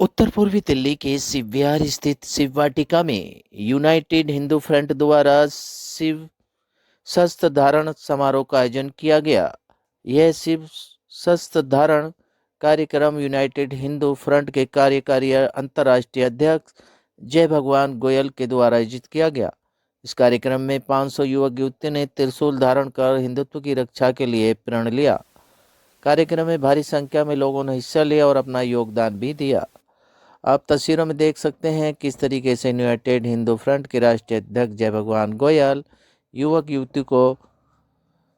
उत्तर पूर्वी दिल्ली के शिव विहार स्थित शिव वाटिका में यूनाइटेड हिंदू फ्रंट द्वारा शिव शस्त्र धारण समारोह का आयोजन किया गया। यह शिव शस्त्र धारण कार्यक्रम यूनाइटेड हिंदू फ्रंट के कार्यकारी अंतर्राष्ट्रीय अध्यक्ष जय भगवान गोयल के द्वारा आयोजित किया गया। इस कार्यक्रम में 500 युवक युवतियों ने त्रिशूल धारण कर हिंदुत्व की रक्षा के लिए प्रण लिया। कार्यक्रम में भारी संख्या में लोगों ने हिस्सा लिया और अपना योगदान भी दिया। आप तस्वीरों में देख सकते हैं किस तरीके से यूनाइटेड हिंदू फ्रंट के राष्ट्रीय अध्यक्ष जय भगवान गोयल युवक युवती को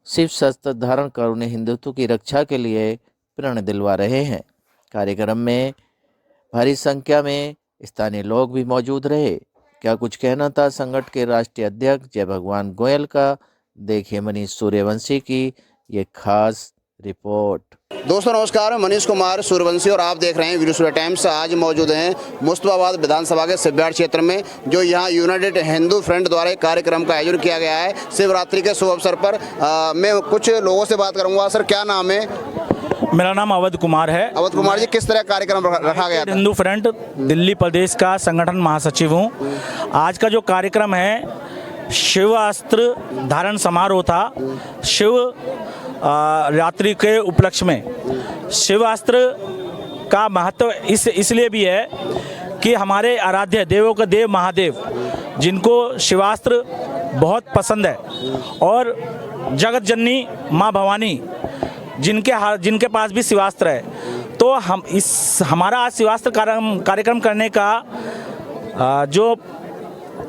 शिव शस्त्र धारण कर उन्हें हिंदुत्व की रक्षा के लिए प्रण दिलवा रहे हैं। कार्यक्रम में भारी संख्या में स्थानीय लोग भी मौजूद रहे। क्या कुछ कहना था संगठन के राष्ट्रीय अध्यक्ष जय भगवान गोयल का, देखिए मनीष सूर्यवंशी की ये खास रिपोर्ट। दोस्तों नमस्कार, मनीष कुमार सूर्यवंशी और आप देख रहे हैं वीडियो सूर्य टाइम्स। आज मौजूद हैं मुस्तफाबाद विधानसभा के शिव विहार क्षेत्र में, जो यहाँ यूनाइटेड हिंदू फ्रंट द्वारा एक कार्यक्रम का आयोजन किया गया है शिवरात्रि के शुभ अवसर पर। मैं कुछ लोगों से बात करूंगा। सर क्या नाम है? मेरा नाम अवध कुमार है। अवध कुमार जी, किस तरह कार्यक्रम रखा गया था? हिंदू फ्रंट दिल्ली प्रदेश का संगठन महासचिव हूँ। आज का जो कार्यक्रम है शिव अस्त्र धारण समारोह था। शिव रात्रि के उपलक्ष्य में शिव अस्त्र का महत्व इसलिए भी है कि हमारे आराध्य देवों का देव महादेव, जिनको शिवास्त्र बहुत पसंद है, और जगत जननी माँ भवानी जिनके पास भी शिवास्त्र है, तो हम हमारा आज शिवास्त्र कार्यक्रम करने का जो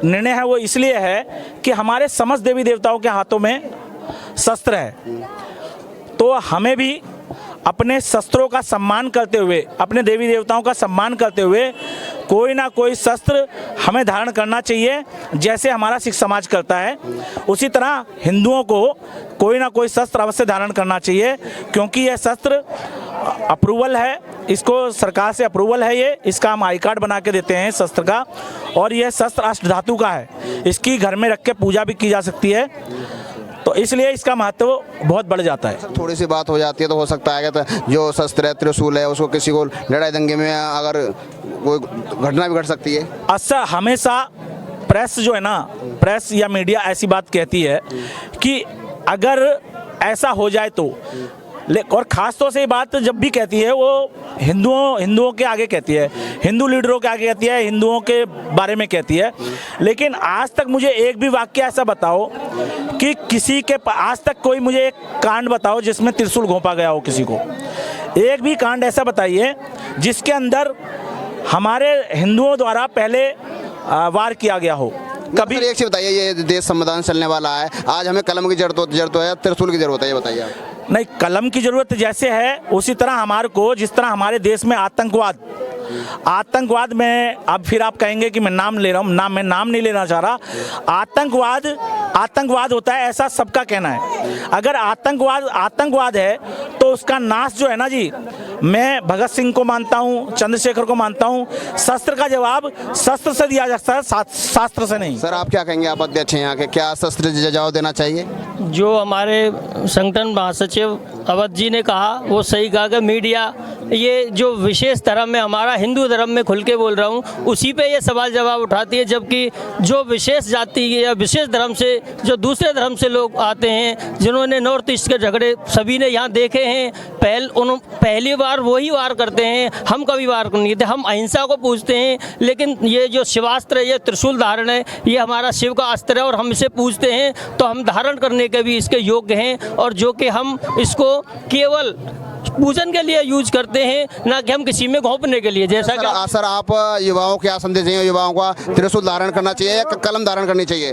निर्णय है वो इसलिए है कि हमारे समस्त देवी देवताओं के हाथों में शस्त्र है, तो हमें भी अपने शस्त्रों का सम्मान करते हुए, अपने देवी देवताओं का सम्मान करते हुए कोई ना कोई शस्त्र हमें धारण करना चाहिए। जैसे हमारा सिख समाज करता है, उसी तरह हिंदुओं को कोई ना कोई शस्त्र अवश्य धारण करना चाहिए, क्योंकि यह शस्त्र अप्रूवल है, इसको सरकार से अप्रूवल है। इसका हम आई कार्ड बना के देते हैं शस्त्र का, और यह शस्त्र अष्ट धातु का है। इसकी घर में रख के पूजा भी की जा सकती है, तो इसलिए इसका महत्व बहुत बढ़ जाता है। थोड़ी सी बात हो जाती है तो हो सकता है कि जो शस्त्र है त्रिशूल है, उसको किसी को लड़ाई दंगे में अगर कोई घटना भी घट सकती है। अच्छा, हमेशा प्रेस जो है ना, प्रेस या मीडिया ऐसी बात कहती है कि अगर ऐसा हो जाए तो, और ख़ास तौर से ये बात जब भी कहती है वो हिंदुओं के आगे कहती है, हिंदू लीडरों के आगे कहती है, हिंदुओं के बारे में कहती है। लेकिन आज तक मुझे एक भी वाक्य ऐसा बताओ कि किसी के आज तक कोई मुझे एक कांड बताओ जिसमें त्रिशूल घोंपा गया हो किसी को। एक भी कांड ऐसा बताइए जिसके अंदर हमारे हिंदुओं द्वारा पहले वार किया गया हो। कभी एक चीज़ बताइए, ये देश संविधान चलने वाला है, आज हमें कलम की जरूरत है, त्रिशूल की जरूरत है, ये बताइए आप। नहीं, कलम की जरूरत जैसे है उसी तरह हमारे को, जिस तरह हमारे देश में आतंकवाद में, अब फिर आप कहेंगे कि मैं नाम ले रहा हूँ, मैं नाम नहीं लेना चाह रहा। आतंकवाद होता है, ऐसा सबका कहना है। अगर आतंकवाद है तो उसका नाश जो है ना जी, मैं भगत सिंह को मानता हूँ, चंद्रशेखर को मानता हूँ। शस्त्र का जवाब शस्त्र से दिया जा सकता है, शास्त्र से नहीं। सर आप क्या कहेंगे? आप अध्यक्ष हैं यहाँ के, क्या शस्त्र जवाब देना चाहिए? जो हमारे संगठन महासचिव अवध जी ने कहा वो सही कहा कि मीडिया ये जो विशेष धर्म में, हमारा हिंदू धर्म में खुल के बोल रहा हूँ, उसी पे ये सवाल जवाब उठाती है, जबकि जो विशेष जाति या विशेष धर्म से, जो दूसरे धर्म से लोग आते हैं, जिन्होंने नॉर्थ ईस्ट के झगड़े सभी ने यहाँ देखे हैं, पहली बार वही वार करते हैं। हम कभी वार नहीं करते, हम अहिंसा को पूजते हैं। लेकिन ये जो शिवास्त्र है, ये त्रिशूल धारण है, ये हमारा शिव का अस्त्र है, और हम इसे पूजते हैं, तो हम धारण करने के भी इसके योग्य हैं, और जो कि हम इसको केवल पूजन के लिए यूज करते हैं, ना कि हम किसी में घोंपने के लिए। जैसा कि सर आप युवाओं क्या संदेश देंगे? युवाओं का त्रिशूल धारण करना चाहिए या कलम धारण करनी चाहिए?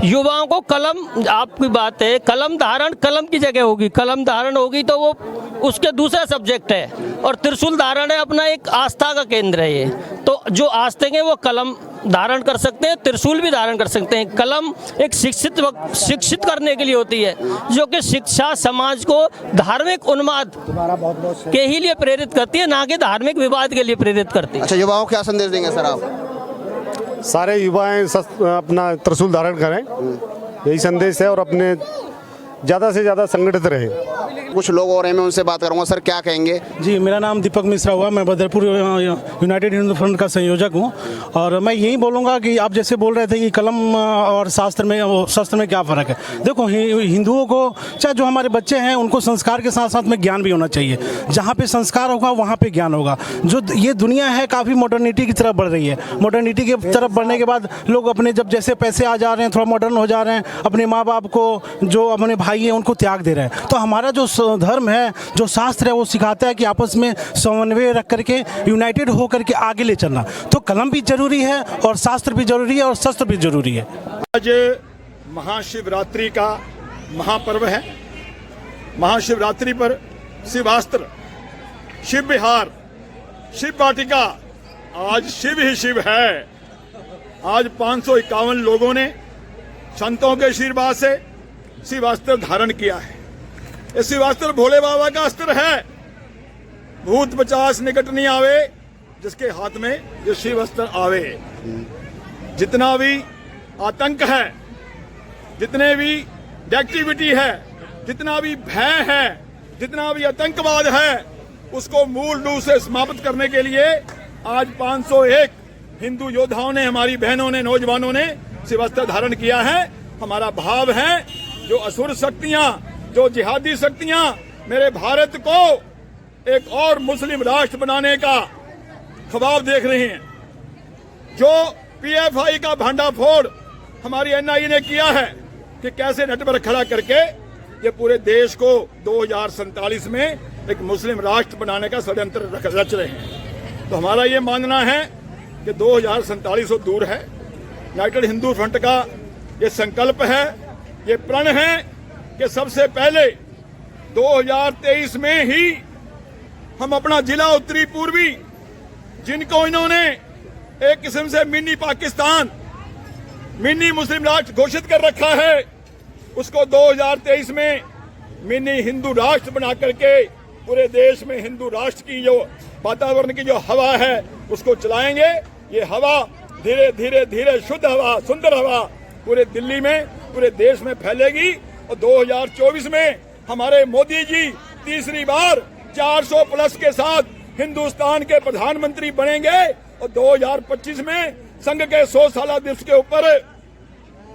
युवाओं को कलम, आपकी बात है, कलम धारण कलम की जगह होगी, कलम धारण होगी तो वो उसके दूसरा सब्जेक्ट है, और त्रिशूल धारण है अपना एक आस्था का केंद्र है। ये तो जो आस्तिक हैं वो कलम धारण कर सकते हैं, त्रिशूल भी धारण कर सकते हैं। कलम एक शिक्षित करने के लिए होती है, जो कि शिक्षा समाज को धार्मिक उन्माद के ही लिए प्रेरित करती है, ना कि धार्मिक विवाद के लिए प्रेरित करती है। अच्छा, युवाओं को क्या संदेश देंगे सर आप? सारे युवाएं अपना त्रिशूल धारण करें, यही संदेश है, और अपने ज़्यादा से ज़्यादा संगठित रहें। कुछ लोग और हैं, मैं उनसे बात करूंगा। सर क्या कहेंगे? जी, मेरा नाम दीपक मिश्रा हुआ, मैं बदरपुर यूनाइटेड हिंदू फ्रंट का संयोजक हूँ। और मैं यही बोलूँगा कि आप जैसे बोल रहे थे कि कलम और शस्त्र में क्या फ़र्क है। देखो, हिंदुओं को, चाहे जो हमारे बच्चे हैं, उनको संस्कार के साथ साथ में ज्ञान भी होना चाहिए। जहाँ पे संस्कार होगा वहाँ पे ज्ञान होगा। जो ये दुनिया है काफ़ी मॉडर्निटी की तरफ बढ़ रही है। मॉडर्निटी की तरफ बढ़ने के बाद लोग अपने जब जैसे पैसे आ जा रहे हैं, थोड़ा मॉडर्न हो जा रहे हैं, अपने माँ बाप को, जो अपने भाई हैं, उनको त्याग दे रहे हैं। तो हमारा जो धर्म है, जो शास्त्र है, वो सिखाता है कि आपस में समन्वय रख करके यूनाइटेड हो करके आगे ले चलना। तो कलम भी जरूरी है और शास्त्र भी जरूरी है और शस्त्र भी जरूरी है। आज महाशिवरात्रि का महापर्व है। महाशिवरात्रि पर शिवास्त्र, शिव विहार, शिव वाटिका, आज शिव ही शिव है। आज 551 लोगों ने संतों के आशीर्वाद से शिवास्त्र धारण किया है। ये शिवास्त्र भोले बाबा का अस्त्र है। भूत पिशाच निकट नहीं आवे जिसके हाथ में ये शिवास्त्र आवे। जितना भी आतंक है, जितने भी एक्टिविटी है, जितना भी भय है, जितना भी आतंकवाद है, उसको मूल रूप से समाप्त करने के लिए आज 501 हिंदू योद्धाओं ने, हमारी बहनों ने, नौजवानों ने शिवास्त्र धारण किया है। हमारा भाव है, जो असुर शक्तियां, जो जिहादी शक्तियां मेरे भारत को एक और मुस्लिम राष्ट्र बनाने का ख्वाब देख रहे हैं, जो पीएफआई का भांडाफोड़ हमारी एनआईए ने किया है कि कैसे नेटवर्क खड़ा करके ये पूरे देश को 2047 में एक मुस्लिम राष्ट्र बनाने का षड्यंत्र रच रहे हैं। तो हमारा ये मानना है कि 2047 तो दूर है। यूनाइटेड हिंदू फ्रंट का ये संकल्प है, ये प्रण है कि सबसे पहले 2023 में ही हम अपना जिला उत्तरी पूर्वी, जिनको इन्होंने एक किस्म से मिनी पाकिस्तान, मिनी मुस्लिम राष्ट्र घोषित कर रखा है, उसको 2023 में मिनी हिंदू राष्ट्र बना करके पूरे देश में हिंदू राष्ट्र की जो वातावरण की जो हवा है उसको चलाएंगे। ये हवा धीरे धीरे धीरे शुद्ध हवा, सुंदर हवा पूरे दिल्ली में, पूरे देश में फैलेगी। और 2024 में हमारे मोदी जी तीसरी बार 400 प्लस के साथ हिंदुस्तान के प्रधानमंत्री बनेंगे। और 2025 में संघ के 100 साला दिवस के ऊपर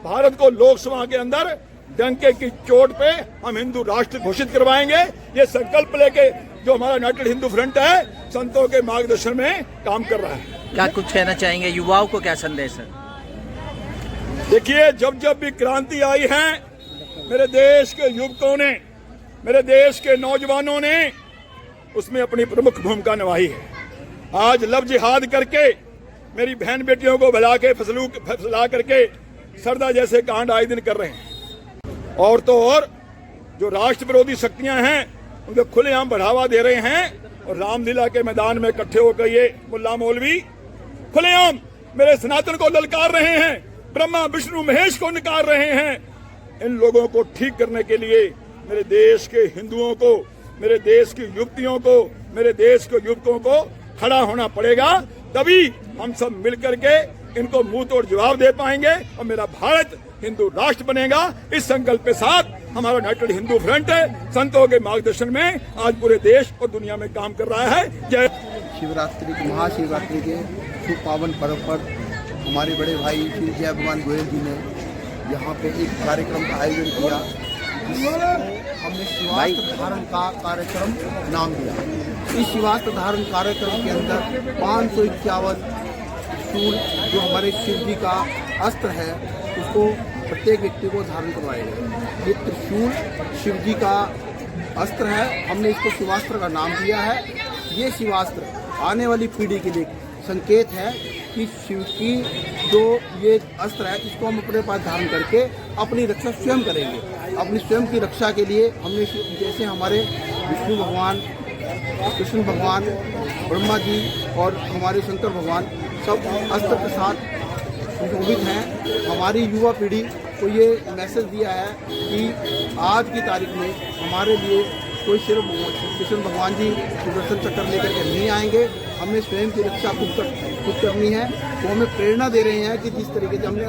भारत को लोकसभा के अंदर डंके की चोट पे हम हिंदू राष्ट्र घोषित करवाएंगे। ये संकल्प लेके जो हमारा यूनाइटेड हिंदू फ्रंट है, संतों के मार्गदर्शन में काम कर रहा है। क्या कुछ कहना चाहेंगे, युवाओं को क्या संदेश है? देखिए, जब जब भी क्रांति आई है, मेरे देश के युवकों ने, मेरे देश के नौजवानों ने उसमें अपनी प्रमुख भूमिका निभाई है। आज लव जिहाद करके मेरी बहन बेटियों को फसला करके सरदा जैसे कांड आए दिन कर रहे हैं। और तो और जो राष्ट्र विरोधी शक्तियां हैं उनको खुलेआम बढ़ावा दे रहे हैं। और रामलीला के मैदान में इकट्ठे होकर ये मुल्ला मौलवी खुलेआम मेरे सनातन को ललकार रहे हैं, ब्रह्मा विष्णु महेश को नकार रहे हैं। इन लोगों को ठीक करने के लिए मेरे देश के हिंदुओं को, मेरे देश की युवतियों को, मेरे देश के युवकों को खड़ा होना पड़ेगा। तभी हम सब मिलकर के इनको मुंह तोड़ जवाब दे पाएंगे और मेरा भारत हिंदू राष्ट्र बनेगा। इस संकल्प के साथ हमारा यूनाइटेड हिंदू फ्रंट संतों के मार्गदर्शन में आज पूरे देश और दुनिया में काम कर रहा है। जय शिवरात्रि की, महाशिवरात्रि के शुभ पावन पर्व पर हमारे बड़े भाई श्री जय भगवान गोयल जी ने यहाँ पे एक कार्यक्रम का आयोजन किया, हमने शिवास्त्र धारण का कार्यक्रम नाम दिया। इस शिवास्त्र धारण कार्यक्रम के अंदर 551 शूल जो हमारे शिव जी का अस्त्र है उसको प्रत्येक व्यक्ति को धारण करवाएगा। ये त्रिशूल शिव जी का अस्त्र है, हमने इसको शिवास्त्र का नाम दिया है। ये शिवास्त्र आने वाली पीढ़ी के लिए संकेत है कि शिव की जो ये अस्त्र है इसको हम अपने पास धारण करके अपनी रक्षा स्वयं करेंगे। अपनी स्वयं की रक्षा के लिए हमने, जैसे हमारे विष्णु भगवान, कृष्ण भगवान, ब्रह्मा जी और हमारे शंकर भगवान सब अस्त्र के साथ सुशोभित हैं। हमारी युवा पीढ़ी को ये मैसेज दिया है कि आज की तारीख में हमारे लिए कोई सिर्फ कृष्ण भगवान जी सुदर्शन चक्र लेकर के नहीं आएंगे, हमने स्वयं की रक्षा खुद करनी है। तो हमें प्रेरणा दे रहे हैं कि जिस तरीके से हमने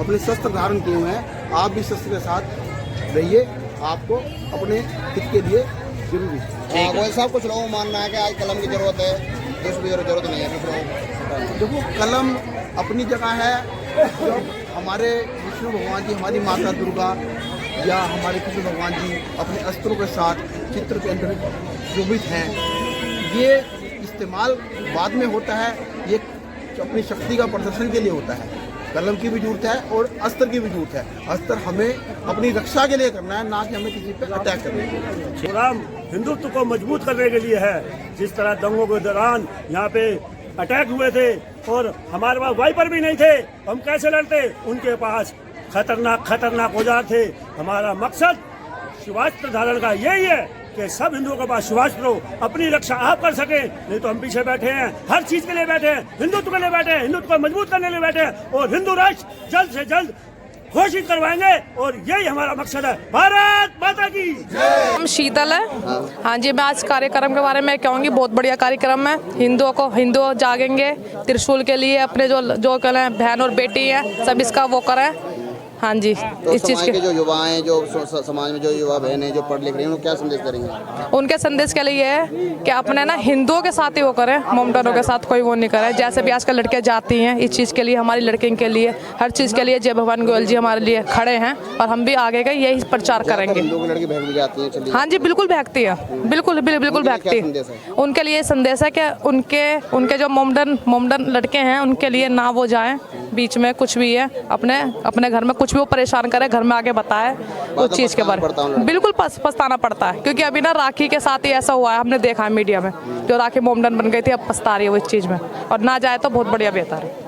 अपने शस्त्र धारण किए हुए हैं, आप भी शस्त्र के साथ रहिए, आपको अपने हित के लिए जरूरी है। गोयल साहब, कुछ लोगों का मानना है कि आज कलम की जरूरत है, दूसरी जरूरत नहीं है। दूसरों देखो, कलम अपनी जगह है। जब हमारे विष्णु भगवान जी, हमारी माता दुर्गा या हमारे कृष्ण भगवान जी अपने अस्त्रों के साथ चित्र के अंदर शोभित हैं, ये इस्तेमाल बाद में होता है, ये अपनी शक्ति का प्रदर्शन के लिए होता है। कलम की भी जरूरत है और अस्त्र की भी जरूरत है। अस्त्र हमें अपनी रक्षा के लिए करना है, ना कि हमें किसी पे अटैक करने के लिए। प्रोग्राम हिंदुत्व को मजबूत करने के लिए है। जिस तरह दंगों के दौरान यहाँ पे अटैक हुए थे और हमारे पास वाइपर भी नहीं थे, हम कैसे लड़ते? उनके पास खतरनाक औजार थे। हमारा मकसद शिवास्त्र धारण का यही है कि सब हिंदुओं के पास शिवास्त्र हो, अपनी रक्षा आप कर सके। नहीं तो हम पीछे बैठे हैं, हर चीज के लिए बैठे हैं, हिंदुत्व के लिए बैठे हैं, हिंदुत्व को मजबूत करने के लिए बैठे हैं और हिंदू राष्ट्र जल्द से जल्द घोषित करवाएंगे और यही हमारा मकसद है। भारत माता की जय। हम शीतल है। हाँ जी, मैं आज कार्यक्रम के बारे में कहूँगी, बहुत बढ़िया कार्यक्रम है। हिंदू जागेंगे त्रिशूल के लिए, अपने जो करें बहन और बेटी है सब इसका वो करें। हाँ जी, तो इस चीज़ के जो युवा हैं, जो समाज में जो युवा बहन हैं, जो पढ़ लिख रही हैं, उनको क्या संदेश करेंगे? उनके संदेश के लिए है कि अपने ना हिंदुओं के साथ ही वो करें, मोमडनों के साथ कोई वो नहीं करे। जैसे भी आजकल लड़कियां जाती हैं, इस चीज़ के लिए, हमारी लड़कियों के लिए, हर चीज़ के लिए जय भगवान गोयल जी हमारे लिए खड़े हैं और हम भी आगे का यही प्रचार करेंगे। लड़की बहन भी जाती हैं? हाँ जी, बिल्कुल भागती है, बिल्कुल भागती है। उनके लिए संदेश है कि उनके जो मोमडन लड़के हैं उनके लिए ना वो जाएं बीच में, कुछ भी है अपने घर में कुछ भी वो परेशान करे, घर में आके बताए उस चीज़ के बारे में। बिल्कुल पछताना पड़ता है, क्योंकि अभी ना राखी के साथ ही ऐसा हुआ है, हमने देखा है मीडिया में, जो राखी मोमडन बन गई थी अब पछता रही है वो इस चीज़ में, और ना जाए तो बहुत बढ़िया बेहतर है।